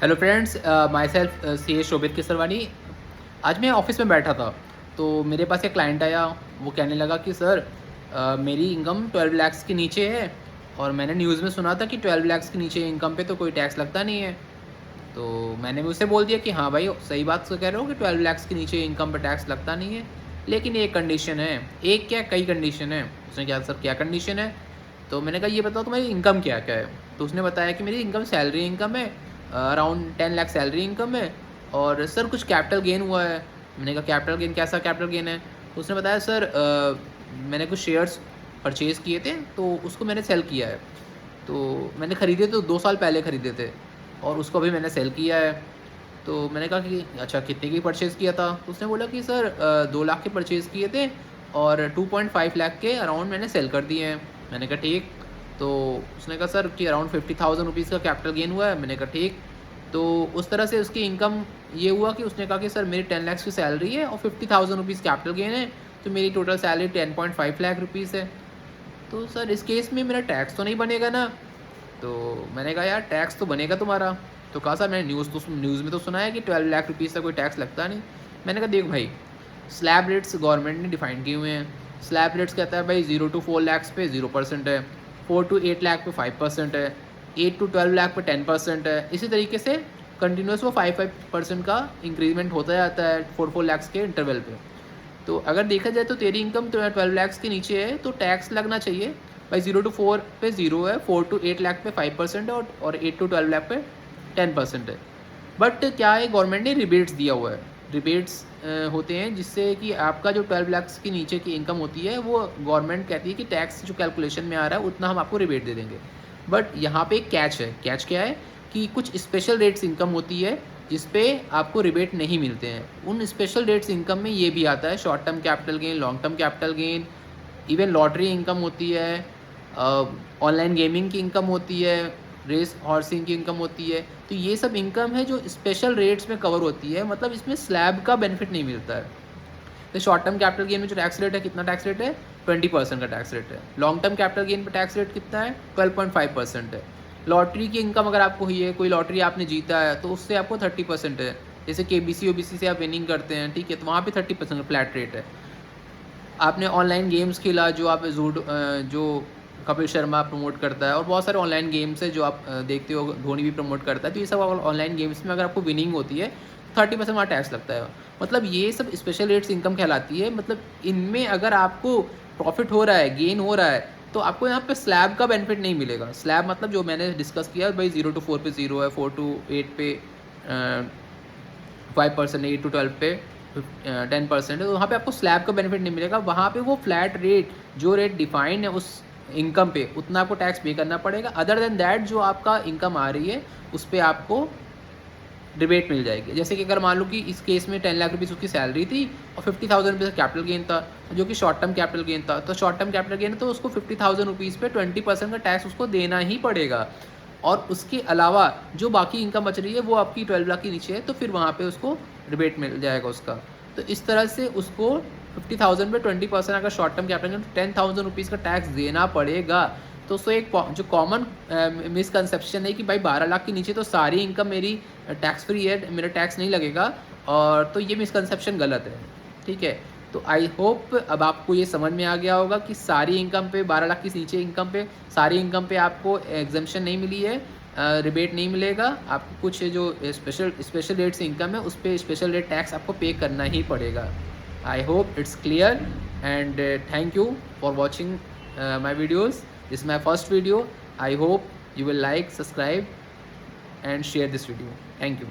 Hello friends, my self सी ए शोभित किसरवानी। आज मैं office में बैठा था तो मेरे पास एक क्लाइंट आया। वो कहने लगा कि सर, मेरी इनकम 12 लाख्स के नीचे है और मैंने न्यूज़ में सुना था कि 12 लाख्स के नीचे इनकम पे तो कोई टैक्स लगता नहीं है। तो मैंने भी उसे बोल दिया कि हाँ भाई, सही बात तो कह रहे हो कि 12 लाख्स के नीचे इनकम पे टैक्स लगता नहीं है, लेकिन एक कंडीशन है। एक क्या, कई कंडीशन है। उसने कहा सर क्या कंडीशन है? तो मैंने कहा ये बताओ तुम्हारी इनकम क्या क्या है। तो उसने बताया कि मेरी इनकम सैलरी इनकम है, अराउंड 10 लाख सैलरी इनकम है, और सर कुछ कैपिटल गेन हुआ है। मैंने कहा कैपिटल गेन, कैसा कैपिटल गेन है? तो उसने बताया सर, मैंने कुछ शेयर्स परचेज़ किए थे तो उसको मैंने सेल किया है। तो मैंने ख़रीदे तो 2 साल पहले ख़रीदे थे और उसको अभी मैंने सेल किया है। तो मैंने कहा कि अच्छा कितने की परचेज़ किया था? तो उसने बोला कि सर 2 लाख के परचेज़ किए थे और 2.5 लाख के अराउंड मैंने सेल कर दिए हैं। मैंने कहा ठीक। तो उसने कहा सर कि अराउंड 50,000 रुपीज़ का कैपिटल गेन हुआ है। मैंने कहा ठीक। तो उस तरह से उसकी इनकम ये हुआ कि उसने कहा कि सर मेरी 10 लाख की सैलरी है और 50,000 रुपीज़ कैपिटल गेन है, तो मेरी टोटल सैलरी 10.5 लाख रुपीज़ है। तो सर इस केस में मेरा टैक्स तो नहीं बनेगा ना? तो मैंने कहा यार टैक्स तो बनेगा तुम्हारा। तो कहा सर मैंने न्यूज़ में तो सुना है कि 12 लाख रुपीज़ का कोई टैक्स लगता नहीं। मैंने कहा देख भाई, स्लैब रेट्स गवर्नमेंट ने डिफ़ाइन किए हुए हैं। स्लैब रेट्स कहता है भाई 0 to 4 लाख पे 0% है, 4 to 8 लाख पे 5% है, 8 to 12 लाख पे 10% है। इसी तरीके से कंटिन्यूस वो 5% का इंक्रीमेंट होता जाता है 4 लाख के इंटरवल पे। तो अगर देखा जाए तो तेरी इनकम 12 लाख के नीचे है तो टैक्स लगना चाहिए भाई। 0 to 4 पे 0 है, 4 to 8 लाख पे 5% है, और 8 to 12 लाख पे 10% है। बट क्या है, गवर्नमेंट ने रिबेट्स दिया हुआ है। रिबेट्स होते हैं जिससे कि आपका जो 12 लाख के नीचे की इनकम होती है वो गवर्नमेंट कहती है कि टैक्स जो कैलकुलेशन में आ रहा है उतना हम आपको रिबेट दे देंगे। बट यहाँ पे एक कैच है। कैच क्या है कि कुछ स्पेशल रेट्स इनकम होती है जिस पे आपको रिबेट नहीं मिलते हैं। उन स्पेशल रेट्स इनकम में ये भी आता है short term capital gain, long term capital gain, even lottery income होती है, ऑनलाइन गेमिंग की इनकम होती है, रेस हॉर्सिंग की इनकम होती है। तो ये सब इनकम है जो स्पेशल रेट्स में कवर होती है, मतलब इसमें स्लैब का बेनिफिट नहीं मिलता है। तो शॉर्ट टर्म कैपिटल गेन में जो टैक्स रेट है, कितना टैक्स रेट है? 20% का टैक्स रेट है। लॉन्ग टर्म कैपिटल गेन पर टैक्स रेट कितना है? 12.5% है। लॉटरी की इनकम अगर आपको हुई है, कोई लॉटरी आपने जीता है, तो उससे आपको 30% है। जैसे केबीसी ओबीसी से आप विनिंग करते हैं, ठीक है, तो वहाँ पे 30% फ्लैट रेट है। आपने ऑनलाइन गेम्स खेला, जो आप जो कपिल शर्मा प्रमोट करता है, और बहुत सारे ऑनलाइन गेम्स है जो आप देखते हो, धोनी भी प्रमोट करता है। तो ये सब ऑनलाइन गेम्स में अगर आपको विनिंग होती है 30% वहाँ टैक्स लगता है। मतलब ये सब स्पेशल रेट्स इनकम कहलाती है। मतलब इनमें अगर आपको प्रॉफिट हो रहा है, गेन हो रहा है, तो आपको यहाँ पे स्लैब का बेनिफिट नहीं मिलेगा। स्लैब मतलब जो मैंने डिस्कस किया भाई, 0 to 4 पे 0 है, 4 to 8 पे 5% है, 8 to 12 पे 10% है। तो वहाँ पे आपको स्लैब का बेनिफिट नहीं मिलेगा। वहाँ पे वो फ्लैट रेट, जो रेट डिफाइंड है उस इनकम पे, उतना आपको टैक्स पे करना पड़ेगा। अदर देन दैट जो आपका इनकम आ रही है उस पर आपको रिबेट मिल जाएगी। जैसे कि अगर मान लो कि इस केस में 10 लाख रुपीज़ उसकी सैलरी थी और 50,000 रुपीज़ कैपिटल गेन था, जो कि शॉर्ट टर्म कैपिटल गेन था। तो शॉर्ट टर्म कैपिटल गेन तो उसको 50,000 रुपीज़ पे 20% का टैक्स उसको देना ही पड़ेगा। और उसके अलावा जो बाकी इनकम बच रही है वो आपकी 12 लाख के नीचे है, तो फिर वहाँ पे उसको रिबेट मिल जाएगा उसका। तो इस तरह से उसको 50,000 पे 20% अगर short term capital gain, 10,000 rupees का टैक्स देना पड़ेगा। तो उसको एक जो कॉमन मिसकंसेप्शन है कि भाई 12 लाख के नीचे तो सारी इनकम मेरी टैक्स फ्री है, मेरा टैक्स नहीं लगेगा, और तो ये मिसकंसेप्शन गलत है। ठीक है, तो आई होप अब आपको ये समझ में आ गया होगा कि सारी इनकम पे, 12 लाख के नीचे इनकम पे, सारी इनकम पे आपको एग्जम्पशन नहीं मिली है, रिबेट नहीं मिलेगा। आपको कुछ जो स्पेशल रेट से इनकम है उस पर स्पेशल रेट टैक्स आपको पे करना ही पड़ेगा। I hope it's clear, and thank you for watching my videos. This is my first video. I hope you will like, subscribe and share this video. Thank you.